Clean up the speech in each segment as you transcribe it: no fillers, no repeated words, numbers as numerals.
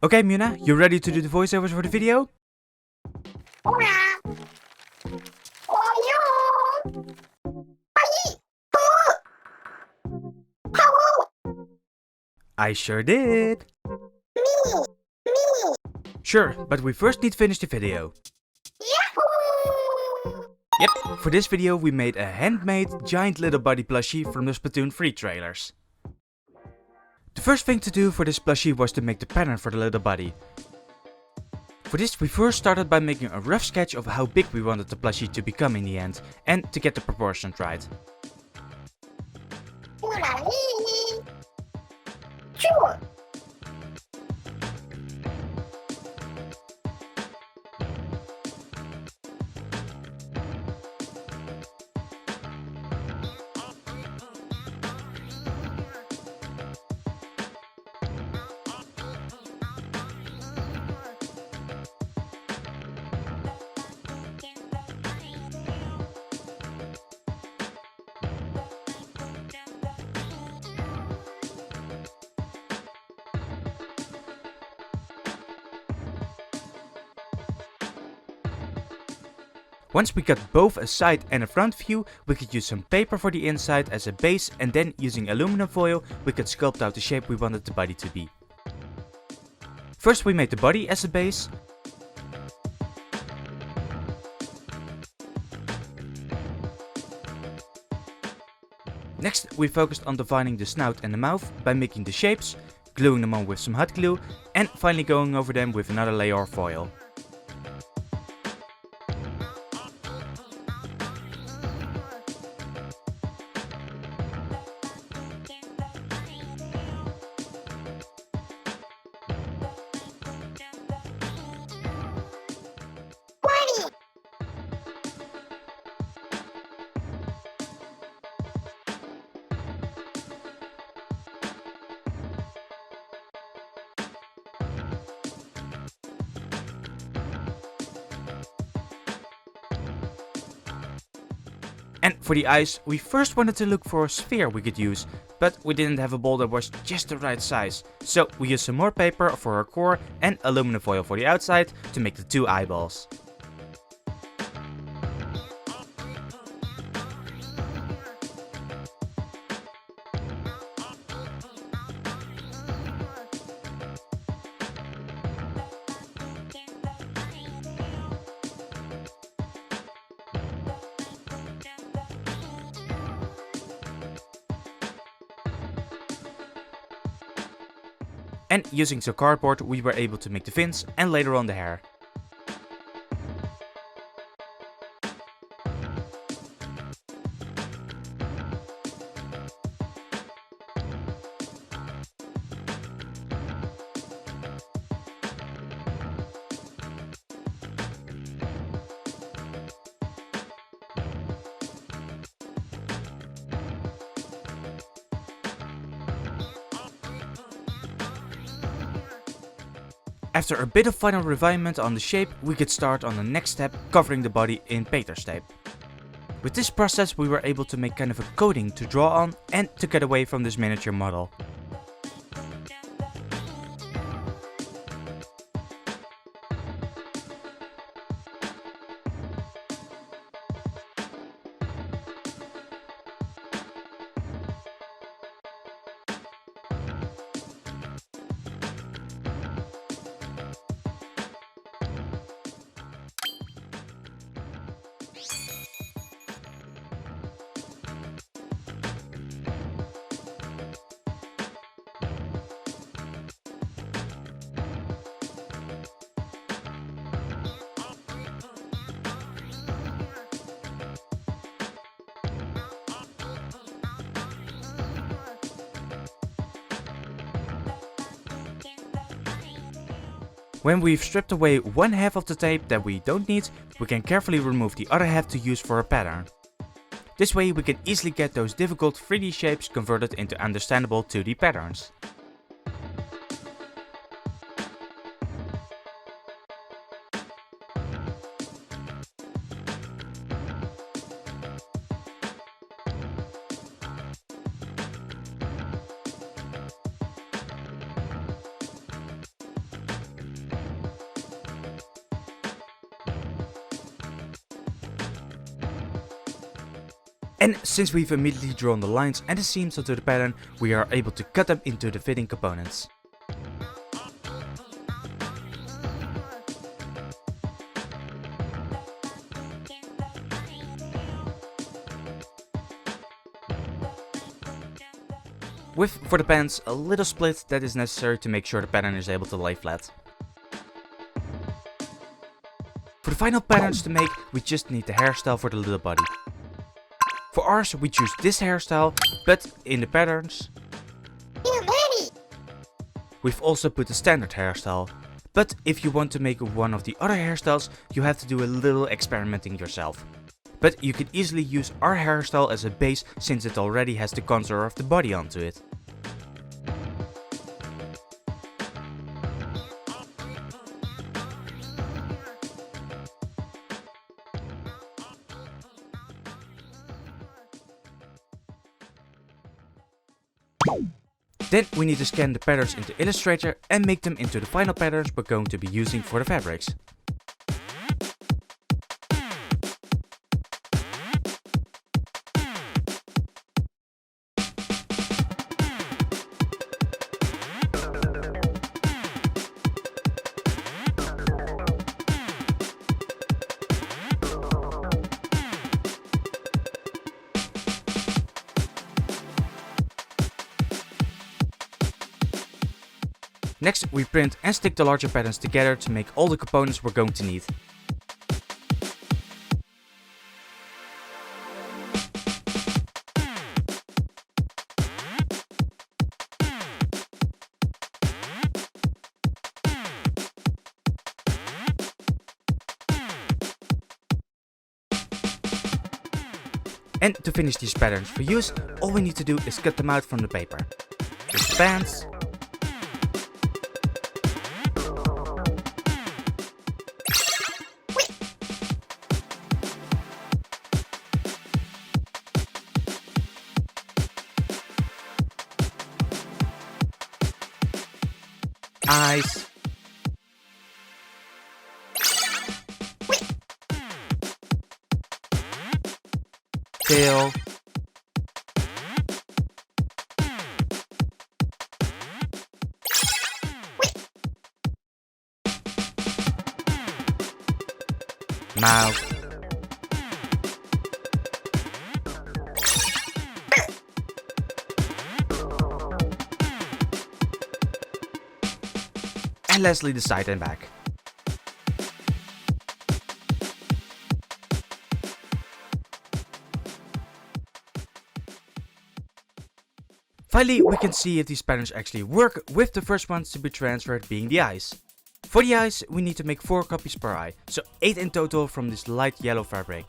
Okay, Muna, you ready to do the voiceovers for the video? I sure did. Sure, but we first need to finish the video. Yep, for this video we made a handmade giant little buddy plushie from the Splatoon 3 trailers. The first thing to do for this plushie was to make the pattern for the little buddy. For this we first started by making a rough sketch of how big we wanted the plushie to become in the end, and to get the proportions right. Once we got both a side and a front view, we could use some paper for the inside as a base, and then using aluminum foil we could sculpt out the shape we wanted the body to be. First we made the body as a base. Next we focused on defining the snout and the mouth by making the shapes, gluing them on with some hot glue, and finally going over them with another layer of foil. And for the eyes, we first wanted to look for a sphere we could use, but we didn't have a ball that was just the right size. So we used some more paper for our core and aluminum foil for the outside to make the two eyeballs. And using some cardboard we were able to make the fins and later on the hair. After a bit of final refinement on the shape, we could start on the next step, covering the body in painter's tape. With this process we were able to make kind of a coating to draw on and to get away from this miniature model. When we've stripped away one half of the tape that we don't need, we can carefully remove the other half to use for a pattern. This way we can easily get those difficult 3D shapes converted into understandable 2D patterns. And since we've immediately drawn the lines and the seams onto the pattern, we are able to cut them into the fitting components. With, for the pants, a little split that is necessary to make sure the pattern is able to lay flat. For the final patterns to make, we just need the hairstyle for the little body. For ours, we choose this hairstyle, but in the patterns, we've also put the standard hairstyle. But if you want to make one of the other hairstyles, you have to do a little experimenting yourself. But you could easily use our hairstyle as a base since it already has the contour of the body onto it. Then we need to scan the patterns into Illustrator and make them into the final patterns we're going to be using for the fabrics. Next, we print and stick the larger patterns together to make all the components we're going to need. And to finish these patterns for use, all we need to do is cut them out from the paper. With the pants, eyes, tail, mouth, and lastly the side and back. Finally, we can see if these patterns actually work, with the first ones to be transferred being the eyes. For the eyes, we need to make 4 copies per eye, so 8 in total from this light yellow fabric.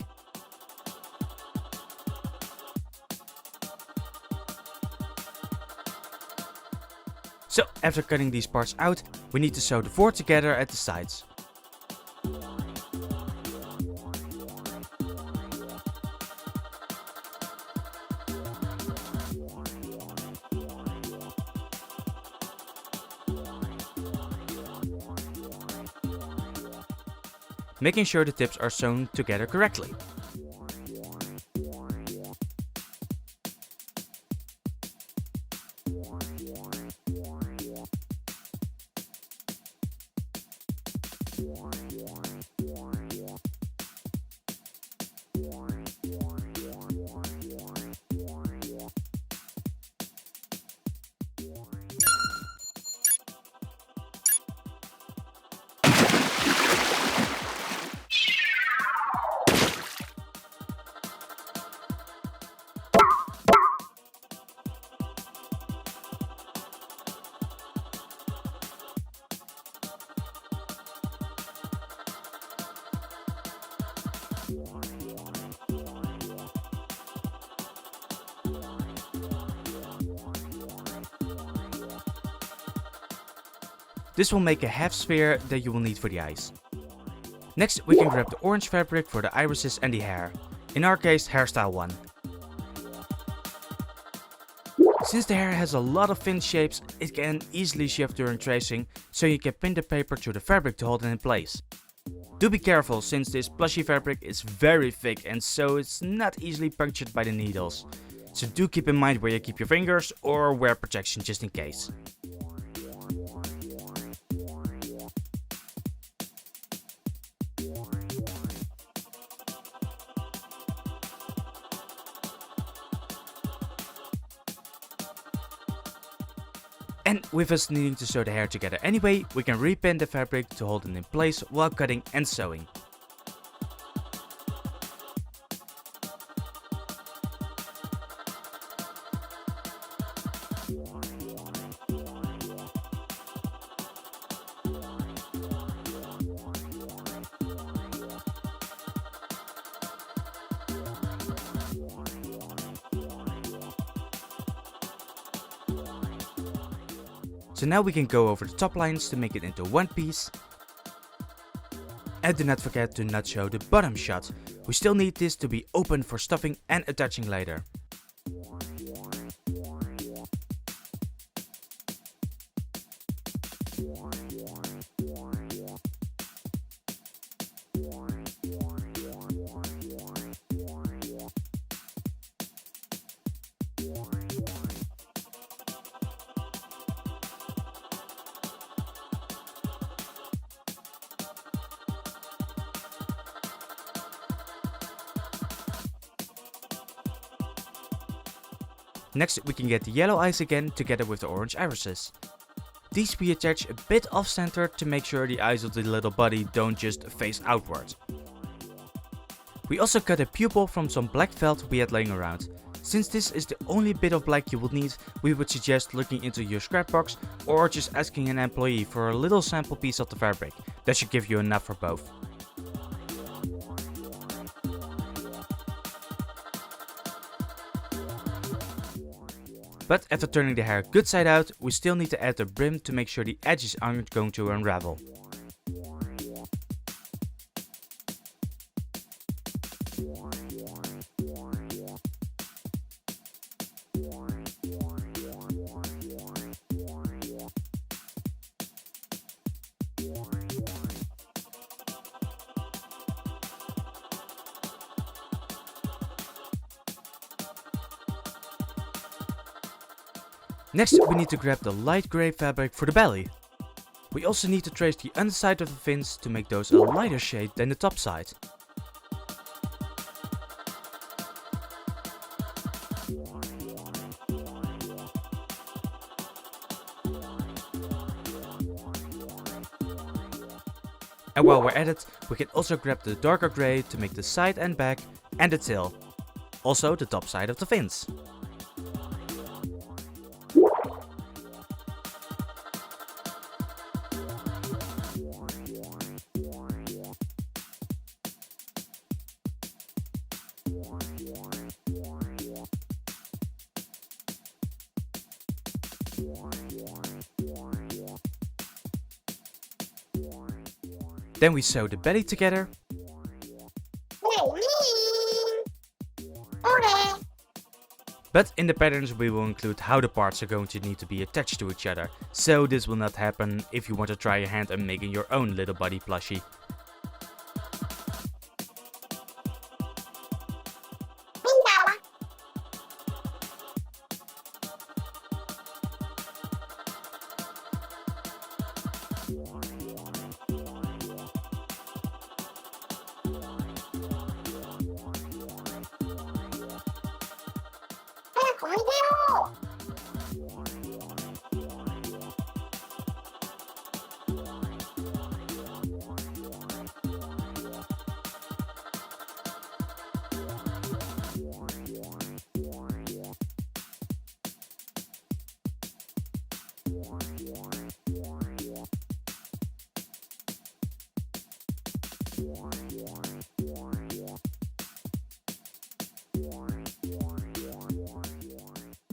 So after cutting these parts out, we need to sew the 4 together at the sides. Making sure the tips are sewn together correctly. This will make a half sphere that you will need for the eyes. Next, we can grab the orange fabric for the irises and the hair. In our case, hairstyle 1. Since the hair has a lot of thin shapes, it can easily shift during tracing, so you can pin the paper to the fabric to hold it in place. Do be careful since this plushie fabric is very thick and so it's not easily punctured by the needles. So do keep in mind where you keep your fingers or wear protection just in case. And with us needing to sew the hair together anyway, we can repin the fabric to hold it in place while cutting and sewing. So now we can go over the top lines to make it into one piece. And do not forget to not show the bottom shot. We still need this to be open for stuffing and attaching later. Next we can get the yellow eyes again together with the orange irises. These we attach a bit off center to make sure the eyes of the little buddy don't just face outward. We also cut a pupil from some black felt we had laying around. Since this is the only bit of black you will need, we would suggest looking into your scrap box or just asking an employee for a little sample piece of the fabric. That should give you enough for both. But after turning the hair good side out, we still need to add the brim to make sure the edges aren't going to unravel. Next we need to grab the light grey fabric for the belly. We also need to trace the underside of the fins to make those a lighter shade than the top side. And while we're at it, we can also grab the darker grey to make the side and back and the tail. Also the top side of the fins. Then we sew the belly together. But in the patterns we will include how the parts are going to need to be attached to each other, so this will not happen if you want to try your hand at making your own little buddy plushie.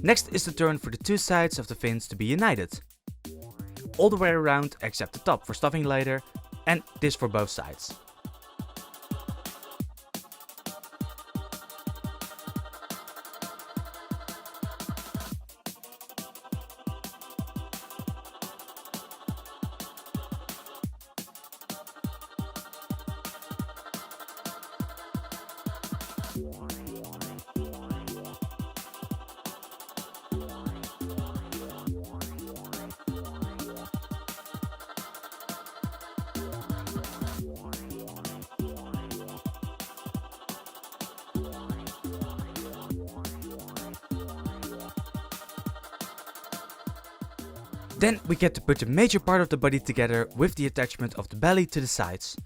Next is the turn for the two sides of the fins to be united. All the way around except the top for stuffing later, and this for both sides. Then we get to put the major part of the body together with the attachment of the belly to the sides.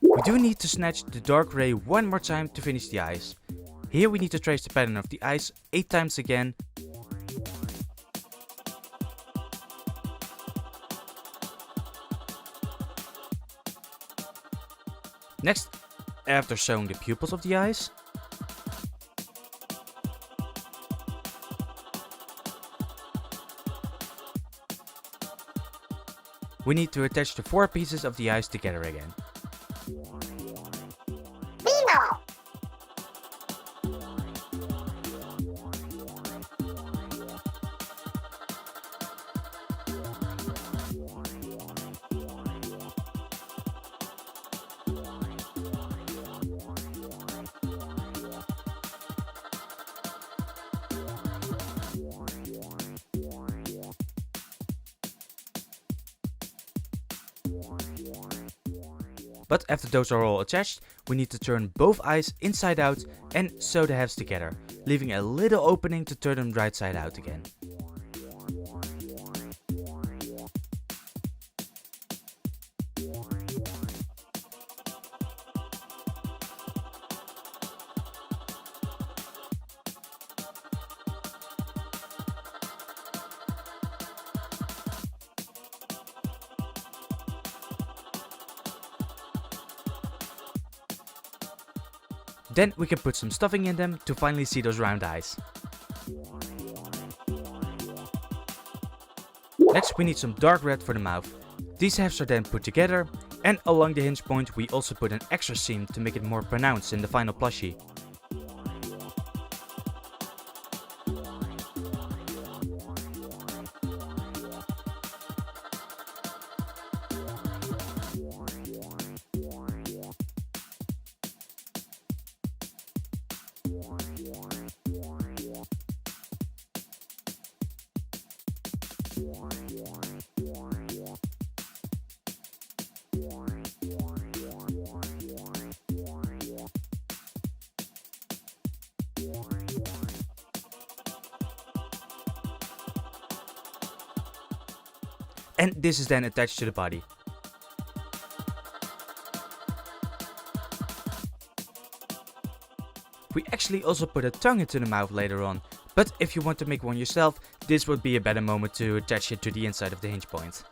We do need to snatch the dark gray one more time to finish the eyes. Here we need to trace the pattern of the eyes 8 times again. Next, after sewing the pupils of the eyes, we need to attach the 4 pieces of the eyes together again. But after those are all attached, we need to turn both eyes inside out and sew the halves together, leaving a little opening to turn them right side out again. Then we can put some stuffing in them to finally see those round eyes. Next we need some dark red for the mouth. These halves are then put together, and along the hinge point we also put an extra seam to make it more pronounced in the final plushie. And this is then attached to the body. We actually also put a tongue into the mouth later on, but if you want to make one yourself, this would be a better moment to attach it to the inside of the hinge point.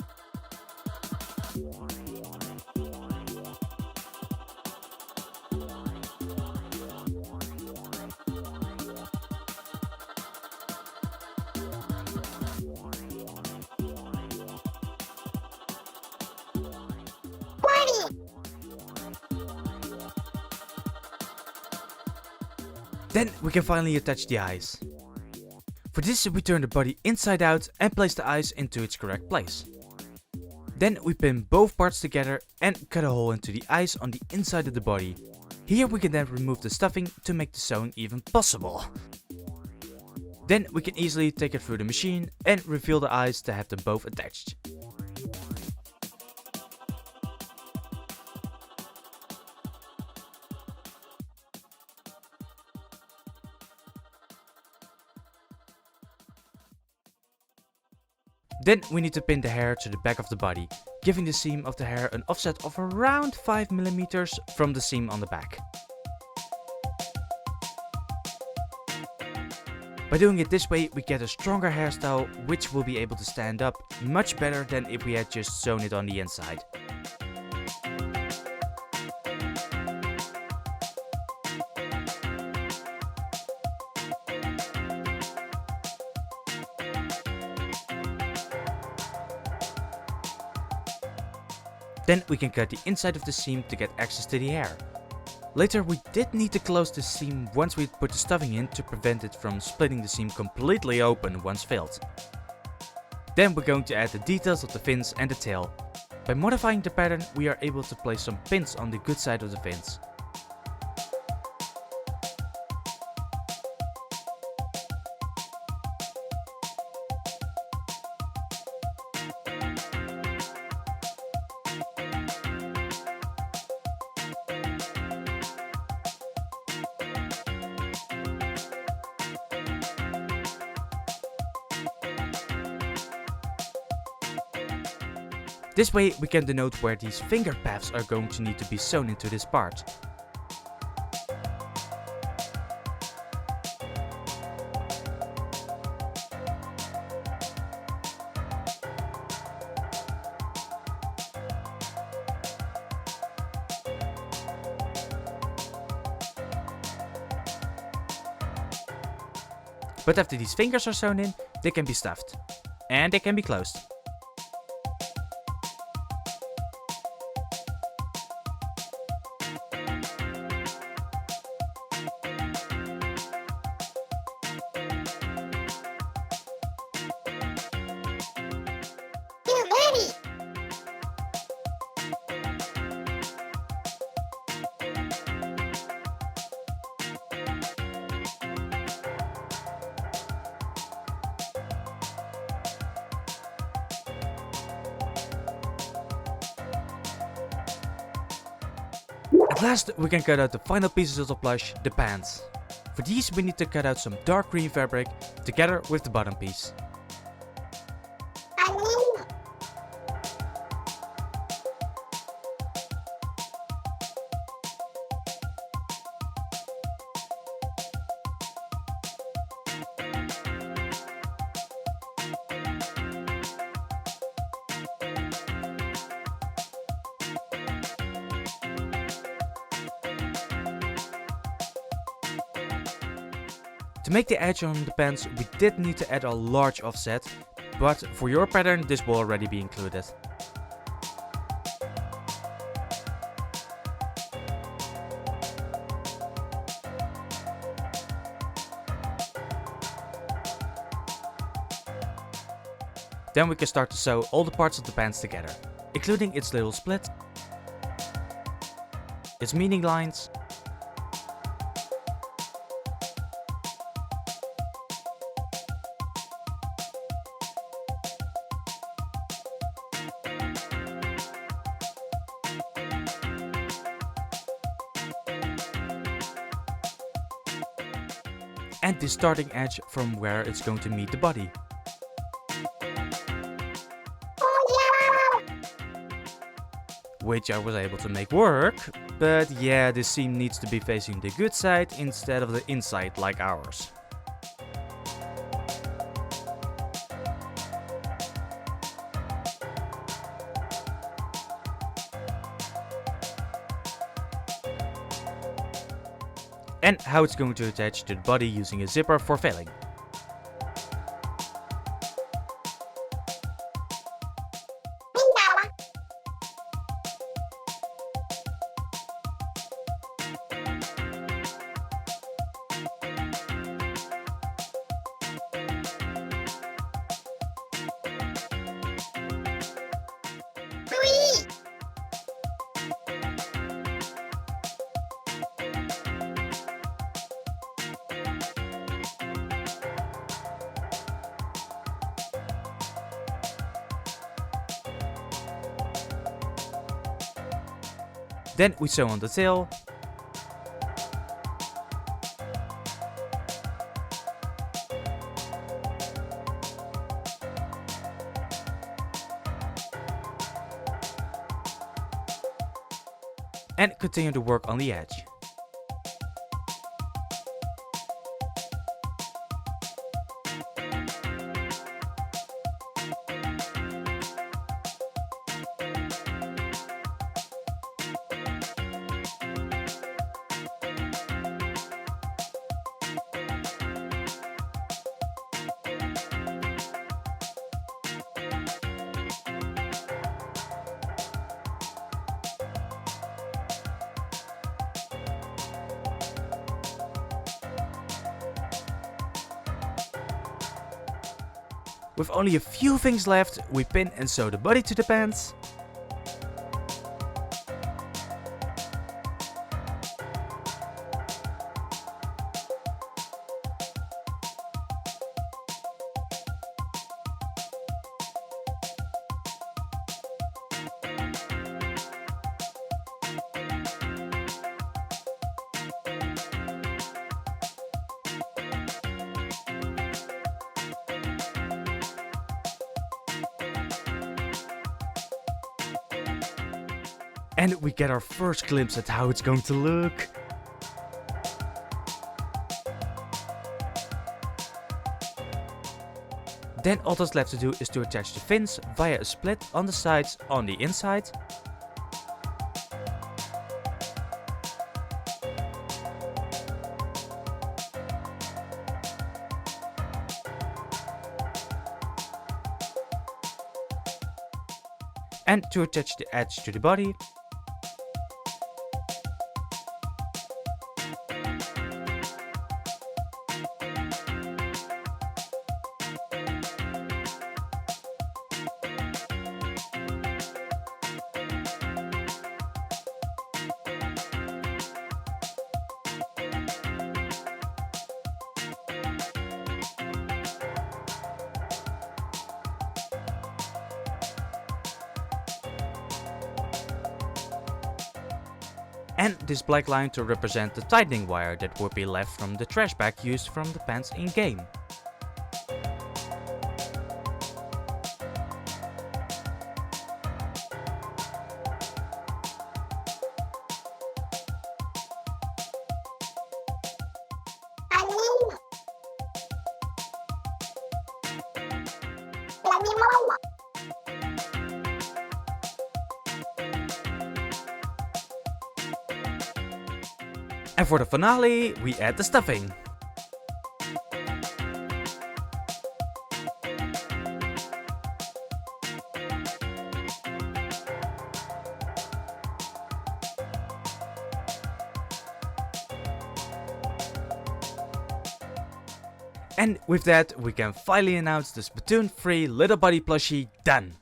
Then we can finally attach the eyes. For this we turn the body inside out and place the eyes into its correct place. Then we pin both parts together and cut a hole into the eyes on the inside of the body. Here we can then remove the stuffing to make the sewing even possible. Then we can easily take it through the machine and reveal the eyes to have them both attached. Then we need to pin the hair to the back of the body, giving the seam of the hair an offset of around 5 mm from the seam on the back. By doing it this way we get a stronger hairstyle which will be able to stand up much better than if we had just sewn it on the inside. Then we can cut the inside of the seam to get access to the hair. Later we did need to close the seam once we put the stuffing in to prevent it from splitting the seam completely open once filled. Then we're going to add the details of the fins and the tail. By modifying the pattern we are able to place some pins on the good side of the fins. This way we can denote where these finger paths are going to need to be sewn into this part. But after these fingers are sewn in, they can be stuffed. And they can be closed. At last we can cut out the final pieces of the plush, the pants. For these we need to cut out some dark green fabric together with the bottom piece. To make the edge on the pants we did need to add a large offset, but for your pattern this will already be included. Then we can start to sew all the parts of the pants together, including its little split, its meaning lines, and the starting edge from where it's going to meet the body. Which I was able to make work, but yeah, this seam needs to be facing the good side instead of the inside like ours. And how it's going to attach to the body using a zipper for filling. Then we sew on the tail. And continue to work on the edge. With only a few things left, we pin and sew the body to the pants. And we get our first glimpse at how it's going to look. Then all that's left to do is to attach the fins via a split on the sides on the inside. And to attach the edge to the body. And this black line to represent the tightening wire that would be left from the trash bag used from the pants in game. And for the finale, we add the stuffing. And with that, we can finally announce the Splatoon 3 Little Buddy plushie done.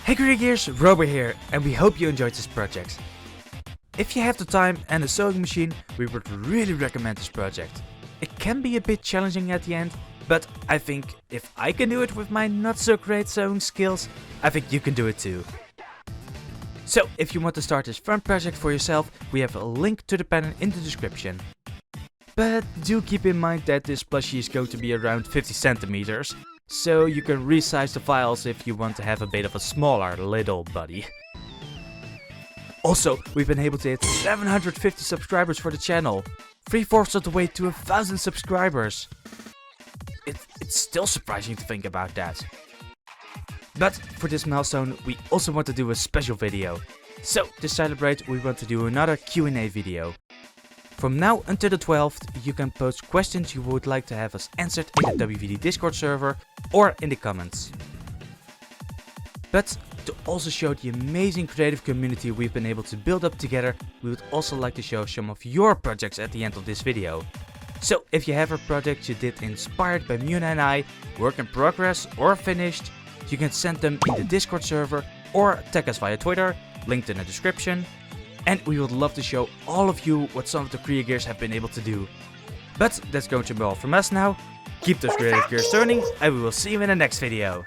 Hey Creagears, Robert here, and we hope you enjoyed this project. If you have the time and a sewing machine, we would really recommend this project. It can be a bit challenging at the end, but I think if I can do it with my not so great sewing skills, I think you can do it too. So if you want to start this fun project for yourself, we have a link to the pattern in the description. But do keep in mind that this plushie is going to be around 50 centimeters. So you can resize the files if you want to have a bit of a smaller little buddy. Also, we've been able to hit 750 subscribers for the channel. 3/4 of the way to 1000 subscribers. It's still surprising to think about that. But for this milestone, we also want to do a special video. So to celebrate, we want to do another Q&A video. From now until the 12th, you can post questions you would like to have us answered in the WVD Discord server or in the comments. But to also show the amazing creative community we've been able to build up together, we would also like to show some of your projects at the end of this video. So if you have a project you did inspired by Muna and I, work in progress or finished, you can send them in the Discord server or tag us via Twitter, linked in the description. And we would love to show all of you what some of the Creagears have been able to do. But that's going to be all from us now. Keep those creative gears turning, and we will see you in the next video.